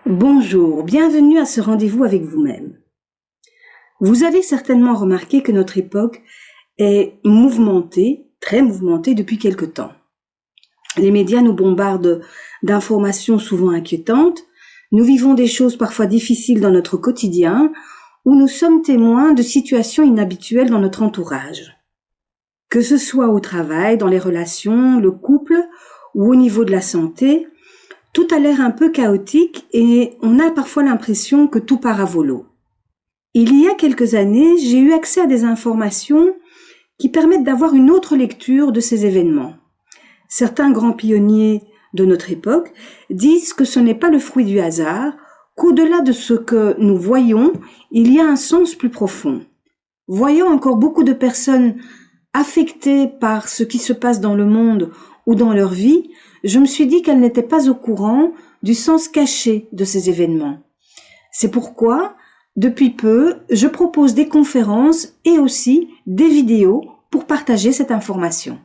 Bonjour, bienvenue à ce rendez-vous avec vous-même. Vous avez certainement remarqué que notre époque est mouvementée, très mouvementée depuis quelque temps. Les médias nous bombardent d'informations souvent inquiétantes, nous vivons des choses parfois difficiles dans notre quotidien, ou nous sommes témoins de situations inhabituelles dans notre entourage. Que ce soit au travail, dans les relations, le couple, ou au niveau de la santé, tout a l'air un peu chaotique et on a parfois l'impression que tout part à volo. Il y a quelques années, j'ai eu accès à des informations qui permettent d'avoir une autre lecture de ces événements. Certains grands pionniers de notre époque disent que ce n'est pas le fruit du hasard, qu'au-delà de ce que nous voyons, il y a un sens plus profond. Voyant encore beaucoup de personnes affectées par ce qui se passe dans le monde ou dans leur vie, je me suis dit qu'elles n'étaient pas au courant du sens caché de ces événements. C'est pourquoi, depuis peu, je propose des conférences et aussi des vidéos pour partager cette information.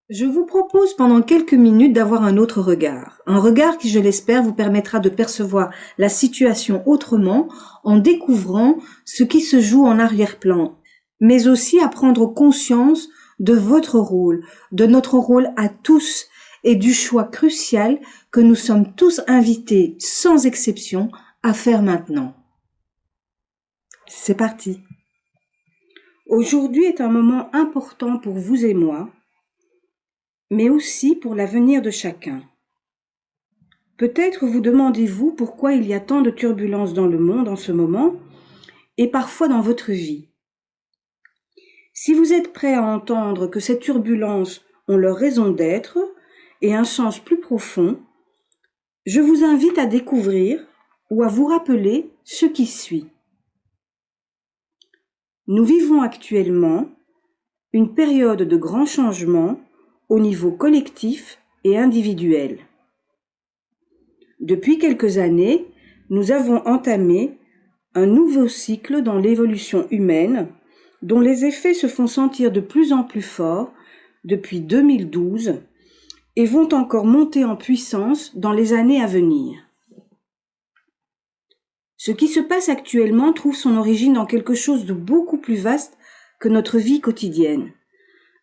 Je vous propose pendant quelques minutes d'avoir un autre regard. Un regard qui, je l'espère, vous permettra de percevoir la situation autrement en découvrant ce qui se joue en arrière-plan, mais aussi à prendre conscience de votre rôle, de notre rôle à tous et du choix crucial que nous sommes tous invités, sans exception, à faire maintenant. C'est parti. Aujourd'hui est un moment important pour vous et moi, mais aussi pour l'avenir de chacun. Peut-être vous demandez-vous pourquoi il y a tant de turbulences dans le monde en ce moment et parfois dans votre vie. Si vous êtes prêt à entendre que ces turbulences ont leur raison d'être et un sens plus profond, je vous invite à découvrir ou à vous rappeler ce qui suit. Nous vivons actuellement une période de grands changements au niveau collectif et individuel. Depuis quelques années, nous avons entamé un nouveau cycle dans l'évolution humaine dont les effets se font sentir de plus en plus forts depuis 2012 et vont encore monter en puissance dans les années à venir. Ce qui se passe actuellement trouve son origine dans quelque chose de beaucoup plus vaste que notre vie quotidienne.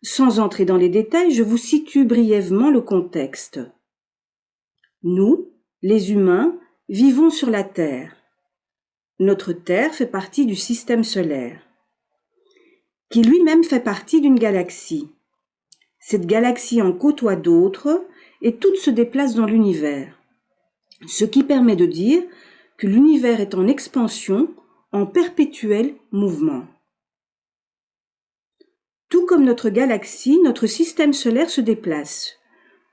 Sans entrer dans les détails, je vous situe brièvement le contexte. Nous, les humains, vivons sur la Terre. Notre Terre fait partie du système solaire, qui lui-même fait partie d'une galaxie. Cette galaxie en côtoie d'autres et toutes se déplacent dans l'univers, ce qui permet de dire que l'univers est en expansion, en perpétuel mouvement. Tout comme notre galaxie, notre système solaire se déplace.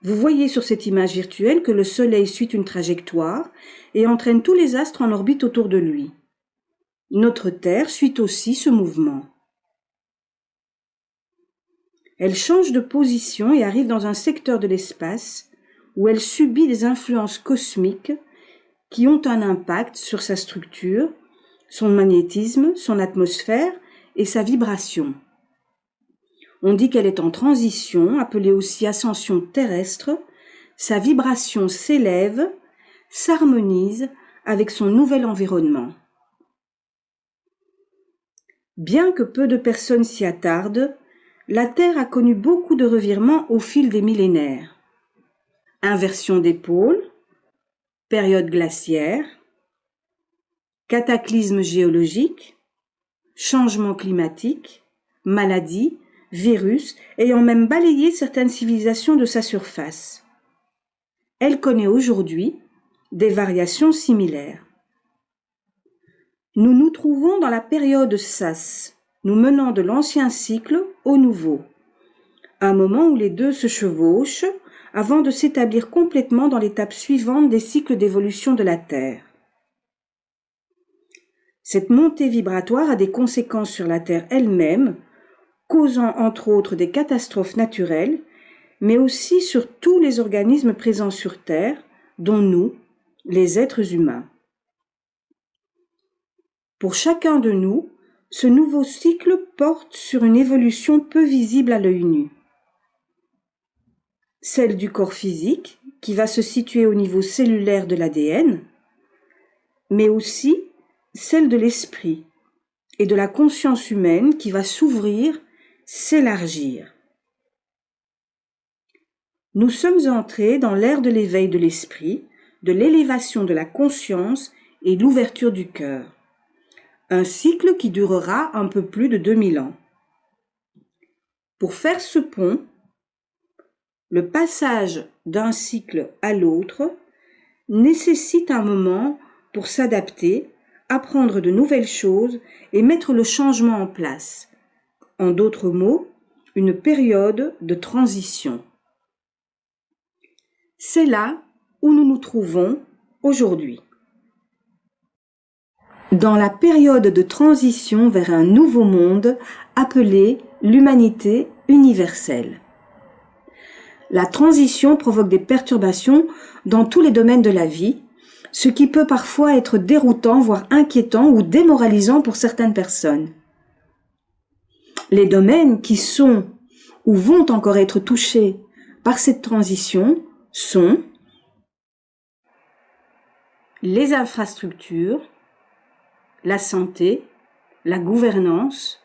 Vous voyez sur cette image virtuelle que le Soleil suit une trajectoire et entraîne tous les astres en orbite autour de lui. Notre Terre suit aussi ce mouvement. Elle change de position et arrive dans un secteur de l'espace où elle subit des influences cosmiques qui ont un impact sur sa structure, son magnétisme, son atmosphère et sa vibration. On dit qu'elle est en transition, appelée aussi ascension terrestre. Sa vibration s'élève, s'harmonise avec son nouvel environnement. Bien que peu de personnes s'y attardent, la Terre a connu beaucoup de revirements au fil des millénaires. Inversion des pôles, période glaciaire, cataclysmes géologiques, changements climatiques, maladies, virus ayant même balayé certaines civilisations de sa surface. Elle connaît aujourd'hui des variations similaires. Nous nous trouvons dans la période Sas, nous menant de l'ancien cycle au nouveau, un moment où les deux se chevauchent avant de s'établir complètement dans l'étape suivante des cycles d'évolution de la Terre. Cette montée vibratoire a des conséquences sur la Terre elle-même, causant entre autres des catastrophes naturelles, mais aussi sur tous les organismes présents sur Terre, dont nous, les êtres humains. Pour chacun de nous, ce nouveau cycle porte sur une évolution peu visible à l'œil nu. Celle du corps physique, qui va se situer au niveau cellulaire de l'ADN, mais aussi celle de l'esprit et de la conscience humaine qui va s'ouvrir, s'élargir. Nous sommes entrés dans l'ère de l'éveil de l'esprit, de l'élévation de la conscience et l'ouverture du cœur. Un cycle qui durera un peu plus de 2000 ans. Pour faire ce pont, le passage d'un cycle à l'autre nécessite un moment pour s'adapter, apprendre de nouvelles choses et mettre le changement en place. En d'autres mots, une période de transition. C'est là où nous nous trouvons aujourd'hui. Dans la période de transition vers un nouveau monde appelé l'humanité universelle. La transition provoque des perturbations dans tous les domaines de la vie, ce qui peut parfois être déroutant, voire inquiétant ou démoralisant pour certaines personnes. Les domaines qui sont ou vont encore être touchés par cette transition sont les infrastructures, la santé, la gouvernance,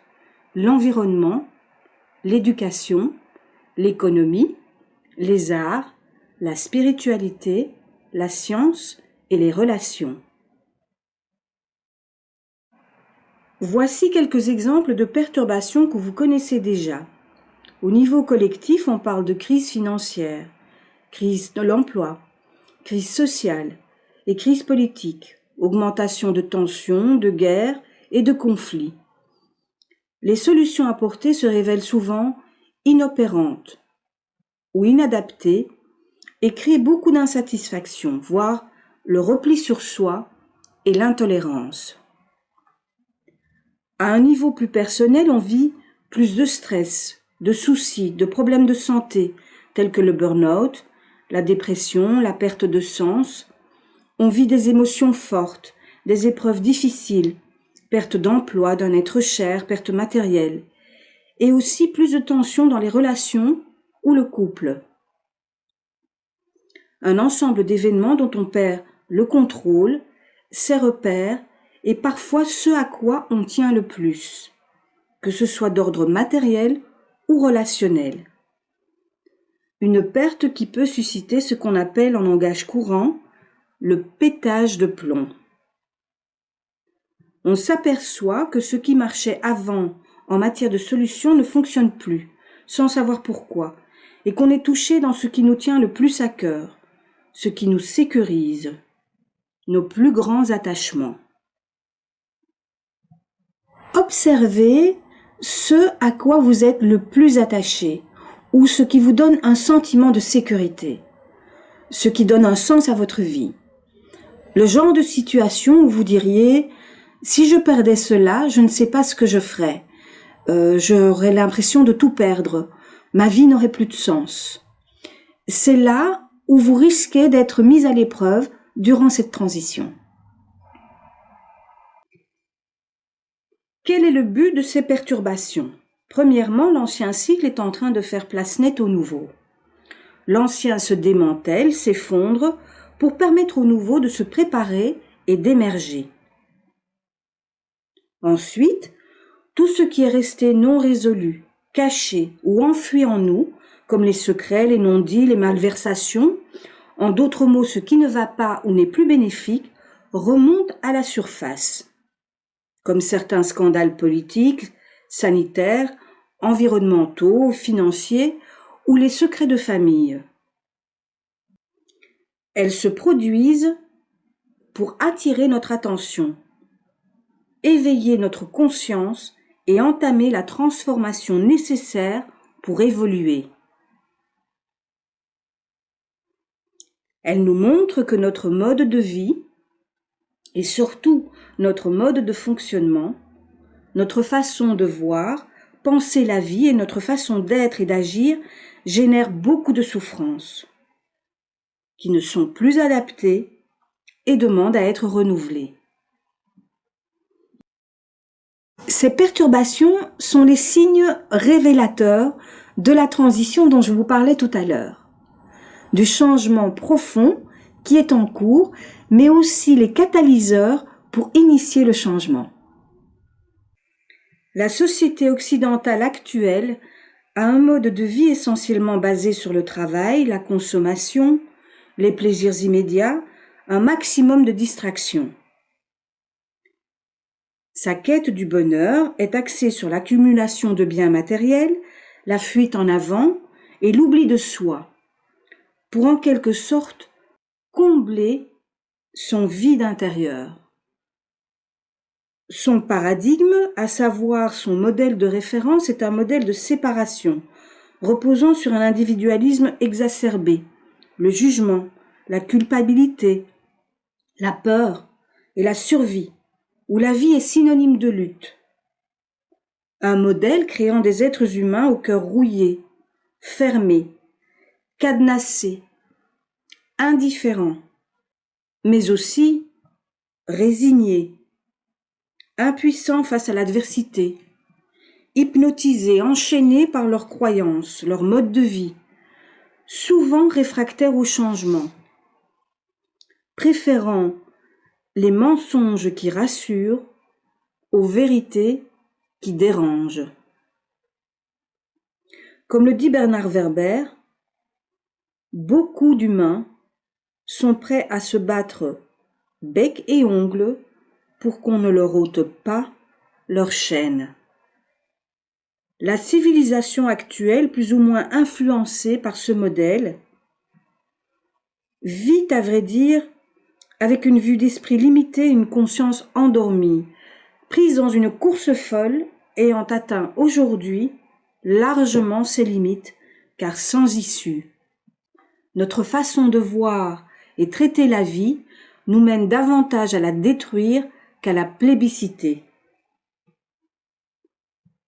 l'environnement, l'éducation, l'économie, les arts, la spiritualité, la science et les relations. Voici quelques exemples de perturbations que vous connaissez déjà. Au niveau collectif, on parle de crise financière, crise de l'emploi, crise sociale et crise politique, augmentation de tensions, de guerres et de conflits. Les solutions apportées se révèlent souvent inopérantes ou inadaptées et créent beaucoup d'insatisfaction, voire le repli sur soi et l'intolérance. À un niveau plus personnel, on vit plus de stress, de soucis, de problèmes de santé, tels que le burn-out, la dépression, la perte de sens. On vit des émotions fortes, des épreuves difficiles, perte d'emploi, d'un être cher, perte matérielle, et aussi plus de tensions dans les relations ou le couple. Un ensemble d'événements dont on perd le contrôle, ses repères et parfois ce à quoi on tient le plus, que ce soit d'ordre matériel ou relationnel. Une perte qui peut susciter ce qu'on appelle en langage courant le pétage de plomb. On s'aperçoit que ce qui marchait avant en matière de solution ne fonctionne plus, sans savoir pourquoi, et qu'on est touché dans ce qui nous tient le plus à cœur, ce qui nous sécurise, nos plus grands attachements. Observez ce à quoi vous êtes le plus attaché, ou ce qui vous donne un sentiment de sécurité, ce qui donne un sens à votre vie. Le genre de situation où vous diriez « si je perdais cela, je ne sais pas ce que je ferais. J'aurais l'impression de tout perdre. Ma vie n'aurait plus de sens. » C'est là où vous risquez d'être mis à l'épreuve durant cette transition. Quel est le but de ces perturbations ? Premièrement, l'ancien cycle est en train de faire place nette au nouveau. L'ancien se démantèle, s'effondre, pour permettre au nouveau de se préparer et d'émerger. Ensuite, tout ce qui est resté non résolu, caché ou enfoui en nous, comme les secrets, les non-dits, les malversations, en d'autres mots, ce qui ne va pas ou n'est plus bénéfique, remonte à la surface, comme certains scandales politiques, sanitaires, environnementaux, financiers ou les secrets de famille. Elles se produisent pour attirer notre attention, éveiller notre conscience et entamer la transformation nécessaire pour évoluer. Elles nous montrent que notre mode de vie, et surtout notre mode de fonctionnement, notre façon de voir, penser la vie et notre façon d'être et d'agir génèrent beaucoup de souffrances, qui ne sont plus adaptées et demandent à être renouvelées. Ces perturbations sont les signes révélateurs de la transition dont je vous parlais tout à l'heure, du changement profond qui est en cours, mais aussi les catalyseurs pour initier le changement. La société occidentale actuelle a un mode de vie essentiellement basé sur le travail, la consommation, les plaisirs immédiats, un maximum de distractions. Sa quête du bonheur est axée sur l'accumulation de biens matériels, la fuite en avant et l'oubli de soi, pour en quelque sorte combler son vide intérieur. Son paradigme, à savoir son modèle de référence, est un modèle de séparation, reposant sur un individualisme exacerbé, le jugement, la culpabilité, la peur et la survie, où la vie est synonyme de lutte. Un modèle créant des êtres humains au cœur rouillé, fermé, cadenassé, indifférent, mais aussi résigné, impuissants face à l'adversité, hypnotisés, enchaînés par leurs croyances, leur mode de vie, souvent réfractaires au changement, préférant les mensonges qui rassurent aux vérités qui dérangent. Comme le dit Bernard Werber, beaucoup d'humains sont prêts à se battre bec et ongles pour qu'on ne leur ôte pas leur chaîne. La civilisation actuelle, plus ou moins influencée par ce modèle, vit, à vrai dire, avec une vue d'esprit limitée et une conscience endormie, prise dans une course folle ayant atteint aujourd'hui largement ses limites, car sans issue. Notre façon de voir et traiter la vie nous mène davantage à la détruire qu'à la plébisciter.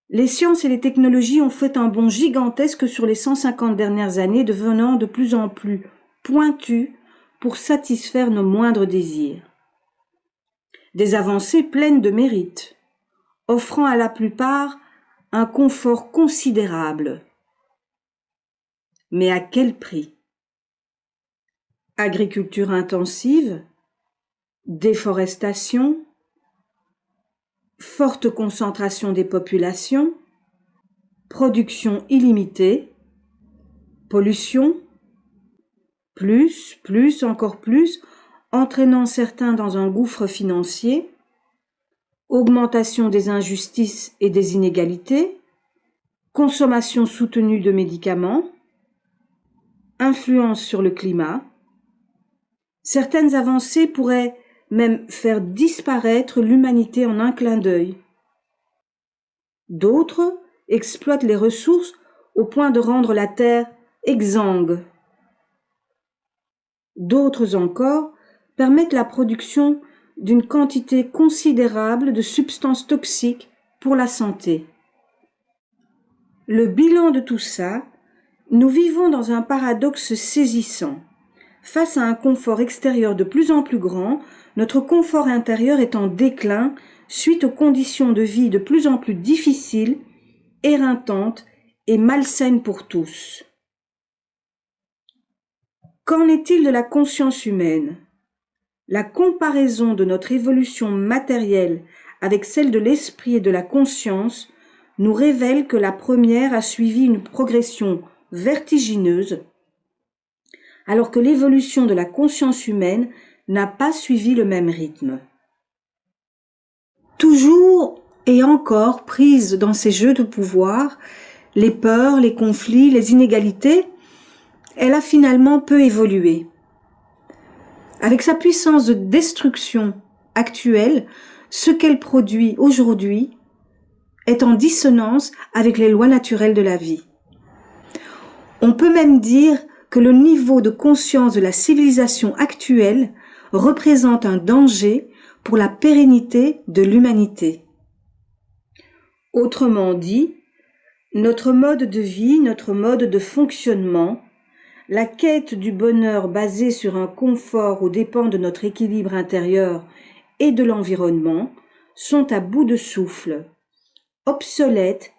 Les sciences et les technologies ont fait un bond gigantesque sur les 150 dernières années, devenant de plus en plus pointues pour satisfaire nos moindres désirs. Des avancées pleines de mérite, offrant à la plupart un confort considérable. Mais à quel prix? Agriculture intensive, déforestation, forte concentration des populations, production illimitée, pollution, plus, encore plus, entraînant certains dans un gouffre financier, augmentation des injustices et des inégalités, consommation soutenue de médicaments, influence sur le climat. Certaines avancées pourraient même faire disparaître l'humanité en un clin d'œil. D'autres exploitent les ressources au point de rendre la terre exsangue. D'autres encore permettent la production d'une quantité considérable de substances toxiques pour la santé. Le bilan de tout ça, nous vivons dans un paradoxe saisissant. Face à un confort extérieur de plus en plus grand, notre confort intérieur est en déclin suite aux conditions de vie de plus en plus difficiles, éreintantes et malsaines pour tous. Qu'en est-il de la conscience humaine? La comparaison de notre évolution matérielle avec celle de l'esprit et de la conscience nous révèle que la première a suivi une progression vertigineuse, alors que l'évolution de la conscience humaine n'a pas suivi le même rythme. Toujours et encore prise dans ces jeux de pouvoir, les peurs, les conflits, les inégalités, elle a finalement peu évolué. Avec sa puissance de destruction actuelle, ce qu'elle produit aujourd'hui est en dissonance avec les lois naturelles de la vie. On peut même dire que le niveau de conscience de la civilisation actuelle représente un danger pour la pérennité de l'humanité. Autrement dit, notre mode de vie, notre mode de fonctionnement, la quête du bonheur basée sur un confort aux dépens de notre équilibre intérieur et de l'environnement sont à bout de souffle, obsolètes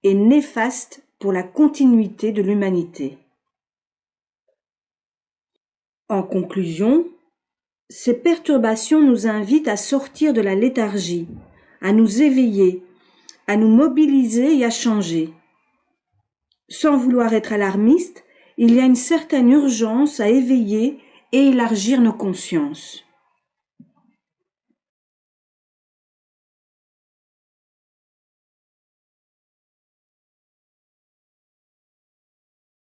et néfastes pour la continuité de l'humanité. En conclusion, ces perturbations nous invitent à sortir de la léthargie, à nous éveiller, à nous mobiliser et à changer. Sans vouloir être alarmiste, il y a une certaine urgence à éveiller et élargir nos consciences.